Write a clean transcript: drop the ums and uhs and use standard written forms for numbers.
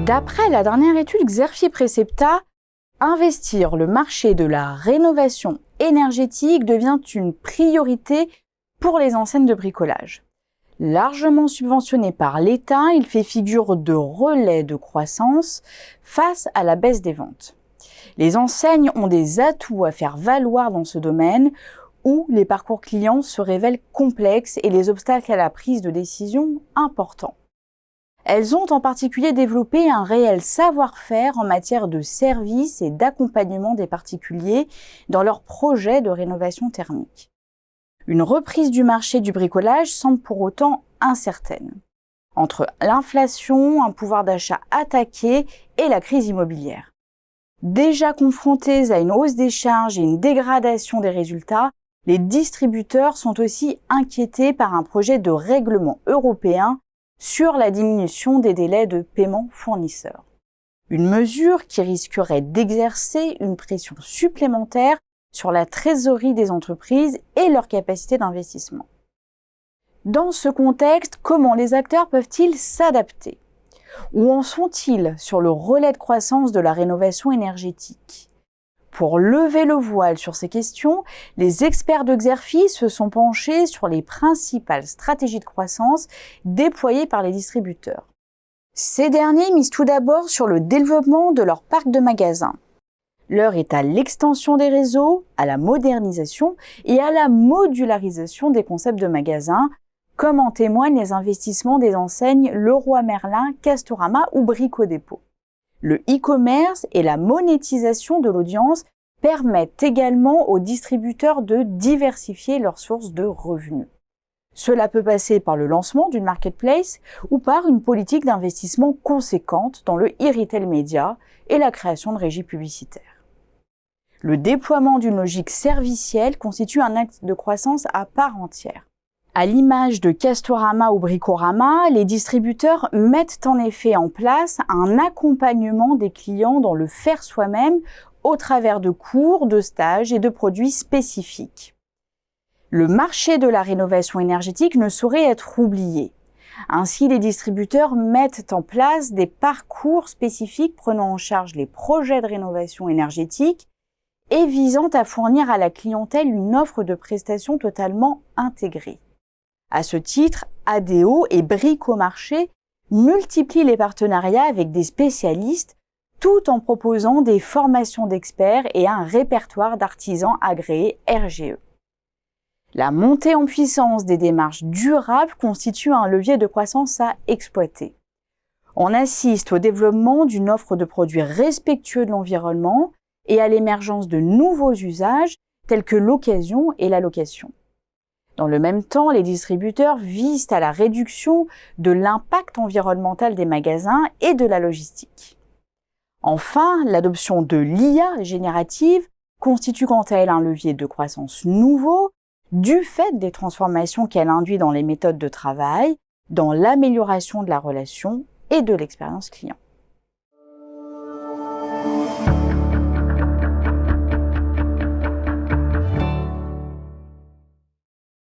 D'après la dernière étude Xerfi Precepta, investir le marché de la rénovation énergétique devient une priorité pour les enseignes de bricolage. Largement subventionné par l'État, il fait figure de relais de croissance face à la baisse des ventes. Les enseignes ont des atouts à faire valoir dans ce domaine où les parcours clients se révèlent complexes et les obstacles à la prise de décision importants. Elles ont en particulier développé un réel savoir-faire en matière de services et d'accompagnement des particuliers dans leurs projets de rénovation thermique. Une reprise du marché du bricolage semble pour autant incertaine. Entre l'inflation, un pouvoir d'achat attaqué et la crise immobilière. Déjà confrontés à une hausse des charges et une dégradation des résultats, les distributeurs sont aussi inquiétés par un projet de règlement européen sur la diminution des délais de paiement fournisseurs. Une mesure qui risquerait d'exercer une pression supplémentaire sur la trésorerie des entreprises et leur capacité d'investissement. Dans ce contexte, comment les acteurs peuvent-ils s'adapter? Où en sont-ils sur le relais de croissance de la rénovation énergétique? Pour lever le voile sur ces questions, les experts de Xerfi se sont penchés sur les principales stratégies de croissance déployées par les distributeurs. Ces derniers misent tout d'abord sur le développement de leur parc de magasins. L'heure est à l'extension des réseaux, à la modernisation et à la modularisation des concepts de magasins, comme en témoignent les investissements des enseignes Leroy Merlin, Castorama ou Brico Dépôt. Le e-commerce et la monétisation de l'audience permettent également aux distributeurs de diversifier leurs sources de revenus. Cela peut passer par le lancement d'une marketplace ou par une politique d'investissement conséquente dans le e-retail média et la création de régies publicitaires. Le déploiement d'une logique servicielle constitue un axe de croissance à part entière. À l'image de Castorama ou Bricorama, les distributeurs mettent en effet en place un accompagnement des clients dans le faire soi-même au travers de cours, de stages et de produits spécifiques. Le marché de la rénovation énergétique ne saurait être oublié. Ainsi, les distributeurs mettent en place des parcours spécifiques prenant en charge les projets de rénovation énergétique et visant à fournir à la clientèle une offre de prestations totalement intégrée. À ce titre, ADO et Bricomarché multiplient les partenariats avec des spécialistes tout en proposant des formations d'experts et un répertoire d'artisans agréés RGE. La montée en puissance des démarches durables constitue un levier de croissance à exploiter. On assiste au développement d'une offre de produits respectueux de l'environnement et à l'émergence de nouveaux usages tels que l'occasion et la location. Dans le même temps, les distributeurs visent à la réduction de l'impact environnemental des magasins et de la logistique. Enfin, l'adoption de l'IA générative constitue quant à elle un levier de croissance nouveau du fait des transformations qu'elle induit dans les méthodes de travail, dans l'amélioration de la relation et de l'expérience client.